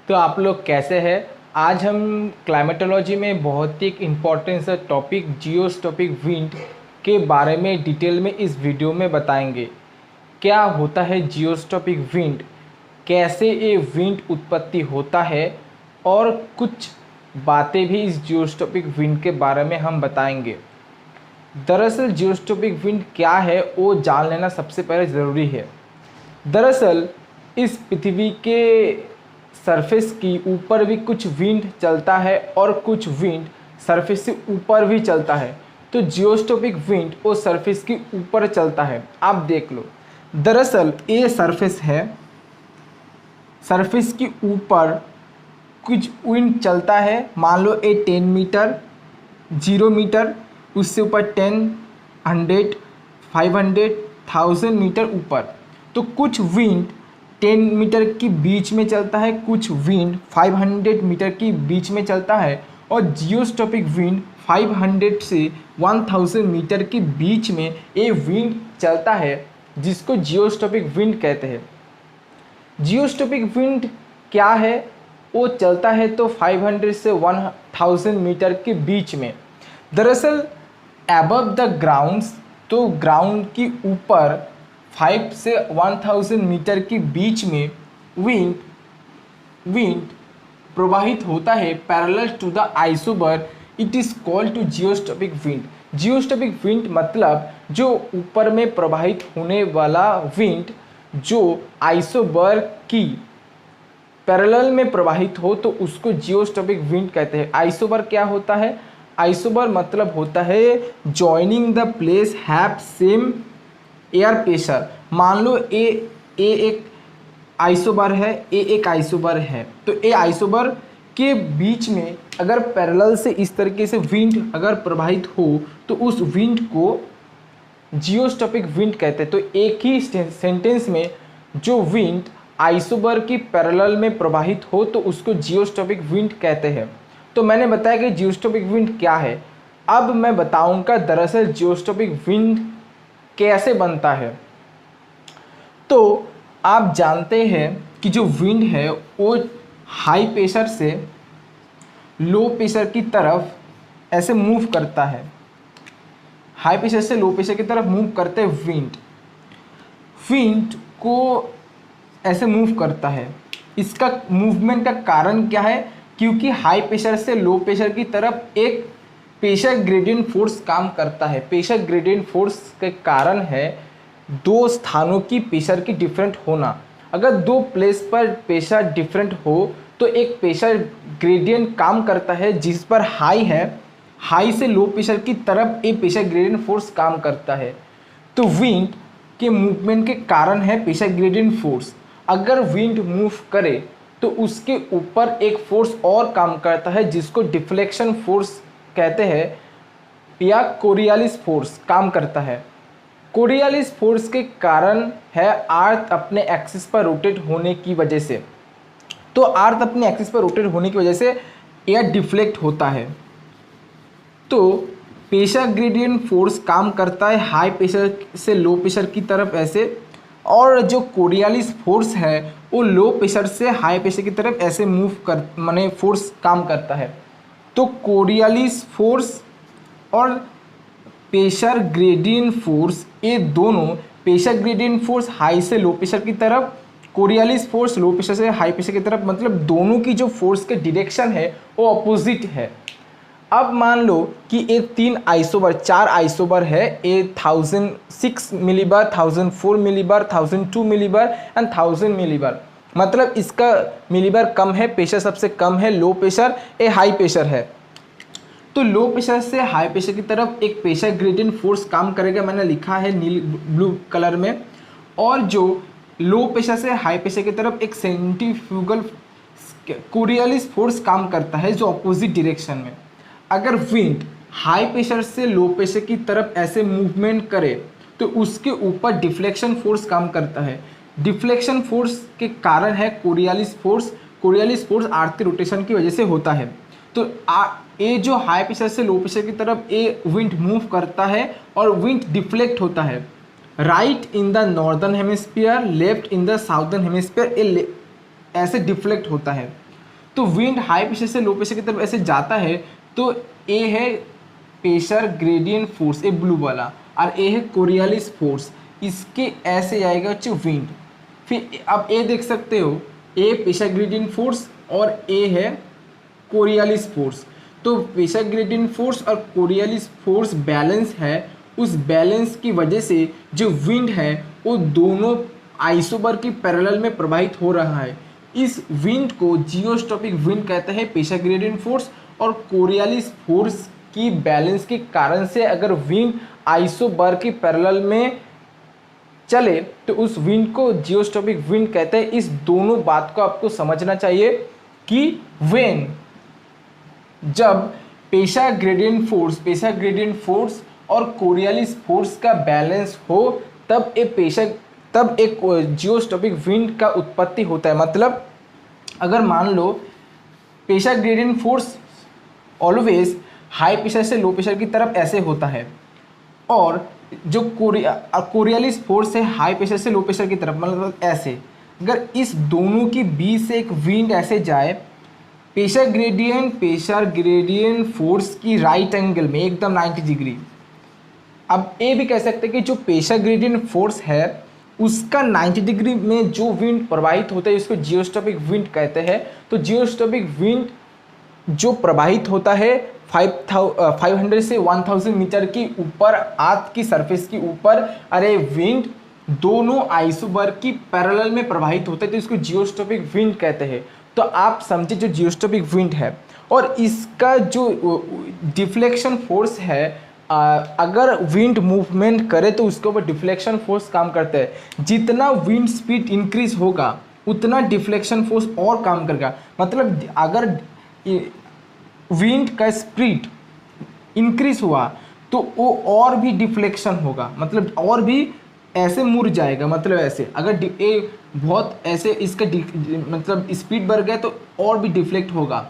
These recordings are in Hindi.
तो आप लोग कैसे हैं? आज हम क्लाइमेटोलॉजी में बहुत ही एक इम्पॉर्टेंट सा टॉपिक जियोस्टॉपिक विंड के बारे में डिटेल में इस वीडियो में बताएंगे। क्या होता है जियोस्टॉपिक विंड, कैसे ये विंड उत्पत्ति होता है और कुछ बातें भी इस जियोस्टॉपिक विंड के बारे में हम बताएंगे। दरअसल जियोस्टॉपिक विंड क्या है वो जान लेना सबसे पहले ज़रूरी है। दरअसल इस पृथ्वी के सरफेस की ऊपर भी कुछ विंड चलता है और कुछ विंड सरफेस से ऊपर भी चलता है। तो जियोस्टॉपिक विंड वो सरफेस के ऊपर चलता है। आप देख लो, दरअसल ये सरफेस है, सरफेस के ऊपर कुछ विंड चलता है। मान लो ये 10 मीटर, 0 मीटर, उससे ऊपर 10, 100, 500, 1000 मीटर ऊपर। तो कुछ विंड 10 मीटर के बीच में चलता है, कुछ विंड 500 मीटर के बीच में चलता है और जियोस्टॉपिक विंड 500 से 1000 मीटर के बीच में ये विंड चलता है, जिसको जियोस्टॉपिक विंड कहते हैं। जियोस्टॉपिक विंड क्या है? वो चलता है तो 500 से 1000 मीटर के बीच में। दरअसल अबव द ग्राउंड्स, तो ग्राउंड के ऊपर 5 से 1000 मीटर के बीच में विंड प्रवाहित होता है parallel to the isobar. It is called to geostrophic wind. Geostrophic wind मतलब जो ऊपर में प्रवाहित होने वाला विंड जो आइसोबर की पैरेलल में प्रवाहित हो तो उसको जियोस्टॉपिक विंड कहते हैं। आइसोबर क्या होता है? आइसोबर मतलब होता है joining the place have same air pressure. मान लो ए एक आइसोबर है, ए एक आइसोबर है, तो ए आइसोबर के बीच में अगर पैरेलल से इस तरीके से विंड अगर प्रवाहित हो तो उस विंड को जियोस्टॉपिक विंड कहते हैं। तो एक ही सेंटेंस में जो विंड आइसोबर की पैरेलल में प्रवाहित हो तो उसको जियोस्टॉपिक विंड कहते हैं। तो मैंने बताया कि जियोस्टॉपिक विंड क्या है। अब मैं बताऊंगा दरअसल जियोस्टॉपिक विंड कैसे बनता है। तो आप जानते हैं कि जो विंड है वो हाई प्रेशर से लो प्रेशर की तरफ ऐसे मूव करता है। हाई प्रेशर से लो प्रेशर की तरफ मूव करते विंड को ऐसे मूव करता है। इसका मूवमेंट का कारण क्या है? क्योंकि हाई प्रेशर से लो प्रेशर की तरफ एक प्रेशर ग्रेडियंट फोर्स काम करता है। प्रेशर ग्रेडियंट फोर्स के कारण है दो स्थानों की प्रेशर की डिफरेंट होना। अगर दो प्लेस पर प्रेशर डिफरेंट हो तो एक प्रेशर ग्रेडियंट काम करता है जिस पर हाई है, हाई से लो प्रेशर की तरफ एक प्रेशर ग्रेडियंट फोर्स काम करता है। तो विंड के मूवमेंट के कारण है प्रेशर ग्रेडियंट फोर्स। अगर विंड मूव करे तो उसके ऊपर एक फोर्स और काम करता है जिसको डिफ्लेक्शन फोर्स कहते हैं या कोरियालिस फोर्स काम करता है। कोरियालिस फोर्स के कारण है अर्थ अपने एक्सिस पर रोटेट होने की वजह से। तो अर्थ अपने एक्सिस पर रोटेट होने की वजह से एयर डिफ्लेक्ट होता है। तो प्रेशर ग्रेडियंट फोर्स काम करता है हाई प्रेशर से लो प्रेशर की तरफ ऐसे, और जो कोरियालिस फोर्स है वो लो प्रेशर से हाई प्रेशर की तरफ ऐसे मूव कर माने फोर्स काम करता है। तो कोरियालिस फोर्स और प्रेशर ग्रेडियंट फोर्स, ये दोनों, प्रेशर ग्रेडियंट फोर्स हाई से लो प्रेशर की तरफ, कोरियालिस फोर्स लो प्रेशर से हाई प्रेशर की तरफ, मतलब दोनों की जो फोर्स के डायरेक्शन है वो अपोजिट है। अब मान लो कि ये 4 आइसोबर है, ये 1006 millibar, 1004 millibar, 1002 millibar and 1000 millibar. मतलब इसका मिलीबार कम है, प्रेशर सबसे कम है, लो प्रेशर, ये हाई प्रेशर है। तो लो प्रेशर से हाई प्रेशर की तरफ एक प्रेशर ग्रेडियंट फोर्स काम करेगा, मैंने लिखा है नील ब्लू कलर में। और जो लो प्रेशर से हाई प्रेशर की तरफ एक सेंट्रीफ्यूगल कोरियालिस फोर्स काम करता है जो अपोजिट डायरेक्शन में। अगर विंड हाई प्रेशर से लो प्रेशर की तरफ ऐसे मूवमेंट करे तो उसके ऊपर डिफ्लेक्शन फोर्स काम करता है। डिफ्लेक्शन फोर्स के कारण है Coriolis force. Coriolis force earth rotation की वजह से होता है। तो ये जो हाई प्रेशर से लो प्रेशर की तरफ ये विंड मूव करता है और विंड डिफ्लेक्ट होता है। Right in the northern hemisphere, left in the southern hemisphere, ऐसे डिफ्लेक्ट होता है। तो विंड हाई प्रेशर से लो प्रेशर की तरफ ऐसे जाता है तो ए है प्रेशर ग्रेडियंट फोर्स, ए ब्लू वाला, और ए है कोरियालिस फोर्स, इसके ऐसे आएगा जो विंड। फिर अब ए देख सकते हो, ए प्रेशर ग्रेडियंट फोर्स और ए है कोरियालिस फोर्स। तो प्रेशर ग्रेडियंट फोर्स और कोरियालिस फोर्स बैलेंस है, उस बैलेंस की वजह से जो विंड है वो दोनों आइसोबर की पैरेलल में प्रवाहित हो रहा है। इस विंड को जियोस्टॉपिक विंड कहते हैं, प्रेशर ग्रेडियंट फोर्स और कोरियालिस फोर्स की बैलेंस के कारण से अगर विंड आइसोबर की पैरेलल में चले तो उस विंड को जियोस्टॉपिक विंड कहते हैं। इस दोनों बात को आपको समझना चाहिए कि व्हेन जब प्रेशर ग्रेडियंट फोर्स और कोरियालिस फोर्स का बैलेंस हो तब एक जियोस्टॉपिक विंड का उत्पत्ति होता है। मतलब अगर मान low pressure gradient force always high pressure से लो प्रेशर की तरफ ऐसे होता है और जो कोरियालिस फोर्स है हाई प्रेशर से लो प्रेशर की तरफ, मतलब ऐसे, अगर इस दोनों की बीच से एक विंड ऐसे जाए, प्रेशर ग्रेडियंट फोर्स की राइट एंगल में एकदम 90 डिग्री। अब ये भी कह सकते हैं कि जो प्रेशर ग्रेडियंट फोर्स है उसका 90 डिग्री में जो विंड प्रवाहित होता है उसको जियोस्टॉपिक विंड कहते हैं। तो जियोस्टॉपिक विंड जो प्रवाहित होता है 500 से 1000 मीटर की ऊपर अर्थ की सरफेस के ऊपर, अरे विंड दोनों आइसोबर की पैरेलल में प्रवाहित होता है तो इसको जियोस्टॉपिक विंड कहते हैं। तो आप समझे जो जियोस्टॉपिक विंड है और इसका जो डिफ्लेक्शन फोर्स है, अगर विंड मूवमेंट करे तो उसके ऊपर डिफ्लेक्शन फोर्स काम करता है। जितना विंड स्पीड इंक्रीज होगा उतना डिफ्लेक्शन फोर्स और काम करेगा। मतलब अगर विंड का स्पीड इंक्रीज हुआ तो वो और भी डिफ्लेक्शन होगा, मतलब और भी ऐसे मुड़ जाएगा। मतलब ऐसे अगर बहुत ऐसे इसका मतलब स्पीड बढ़ गया तो और भी डिफ्लेक्ट होगा।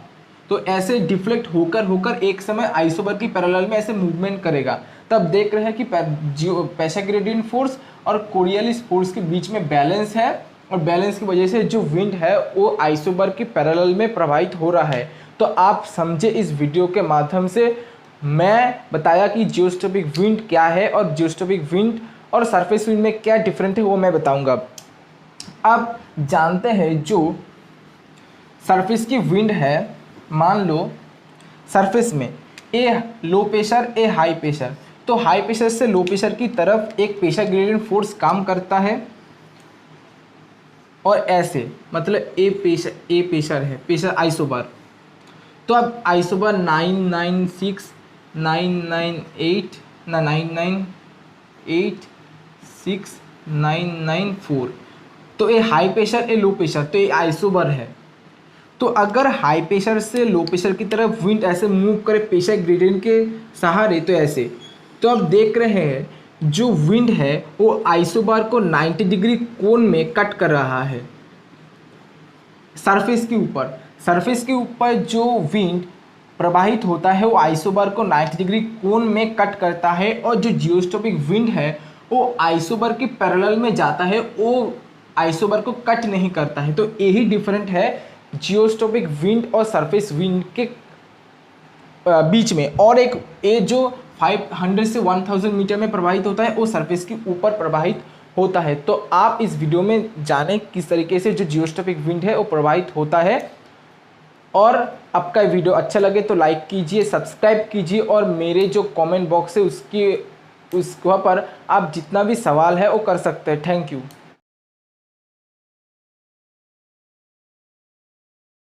तो ऐसे डिफ्लेक्ट होकर एक समय आइसोबर की पैरेलल में ऐसे मूवमेंट करेगा। तब देख रहे हैं कि प्रेशर ग्रेडियंट फोर्स और कोरियालिस फोर्स के बीच में बैलेंस है और बैलेंस की वजह से जो विंड है वो आइसोबर की पैरेलल में प्रवाहित हो रहा है। तो आप समझे इस वीडियो के माध्यम से मैं बताया कि जियोस्टॉपिक विंड क्या है और जियोस्टॉपिक विंड और सरफेस विंड में क्या डिफरेंट है वो मैं बताऊंगा। अब जानते हैं जो सरफेस की विंड है, मान लो सरफेस में ए लो प्रेशर ए हाई प्रेशर, तो हाई प्रेशर से लो प्रेशर की तरफ एक प्रेशर ग्रेडियंट फोर्स काम करता है और ऐसे, मतलब ए प्रेशर है, प्रेशर आइसोबर। तो अब आइसोबर 996 998 ना 998 6 994, तो ये हाई प्रेशर ए लो प्रेशर, तो ये आइसोबर है। तो अगर हाई प्रेशर से लो प्रेशर की तरफ विंड ऐसे मूव करे प्रेशर ग्रेडियंट के सहारे, तो ऐसे, तो आप देख रहे हैं जो विंड है वो आइसोबार को 90 डिग्री कोण में कट कर रहा है। सरफेस के ऊपर जो विंड प्रवाहित होता है वो आइसोबार को 90 डिग्री कोण में कट करता है और जो जियोस्टॉपिक विंड है वो आइसोबार की पैरेलल में जाता है, वो आइसोबार को कट नहीं करता है। तो यही डिफरेंट है जियोस्टॉपिक विंड और सरफेस विंड के बीच में। और एक ये जो 500 से 1000 मीटर में प्रवाहित होता है वो सरफेस के ऊपर प्रवाहित होता है। तो आप इस वीडियो में जानें किस तरीके से जो जियोस्टॉपिक विंड है वो प्रवाहित होता है। और आपका वीडियो अच्छा लगे तो लाइक कीजिए, सब्सक्राइब कीजिए और मेरे जो कमेंट बॉक्स है उसके पर आप जितना भी सवाल है वो कर सकते हैं। Thank you.